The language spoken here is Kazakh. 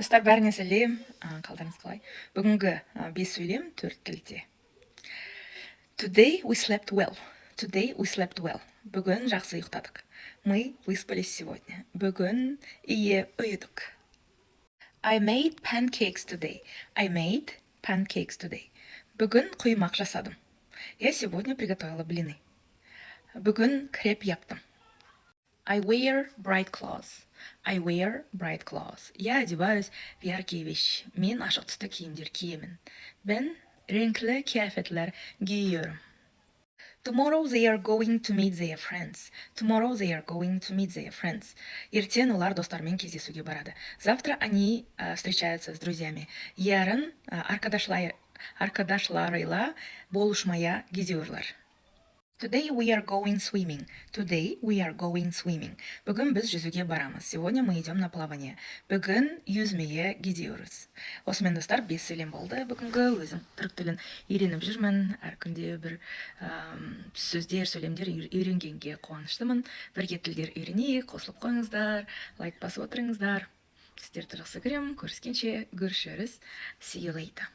Достар, бәріне сәлем. Қалдарыңыз қалай? Бүгінгі бес сөйлем төрт тілде. Today we slept well. Today we slept well. Бүгін жақсы ұйықтадық. Мы выспались сегодня. Бүгін ұйыдық. I made pancakes today. I made pancakes today. Бүгін құймақ жасадым. Я сегодня приготовила блины. Бүгін креп яптым. I wear bright clothes. I wear bright clothes. Я одеваюсь в яркие вещи. Мен ашық түсті киімдер киемін. Ben renkli kıyafetler giyiyorum. Tomorrow they are going to meet their friends. Tomorrow they are going to meet their friends. Ертең олар достармен кездесуге барады. Завтра они встречаются с друзьями. Yarın arkadaşlarıyla buluşmaya gidiyorlar. Today we are going swimming. Today we are going swimming. Бүгін біз жүзуге барамыз. Сегодня мы идем на плавание. Бүгін yüzmeye gidiyoruz. Осымен достар, 5 сөйлем болды. Бүгінгі өзім түрік тілін үйреніп жүрмін. Әр күнде бір сөздер, сөйлемдер үйренгенге қуаныштымын. Бірге тілдер үйренейік, қосылып қойыңыздар, лайк басып отырыңыздар. Сіздерді жақсы көремін. Көріскенше, görüşürüz. See you later.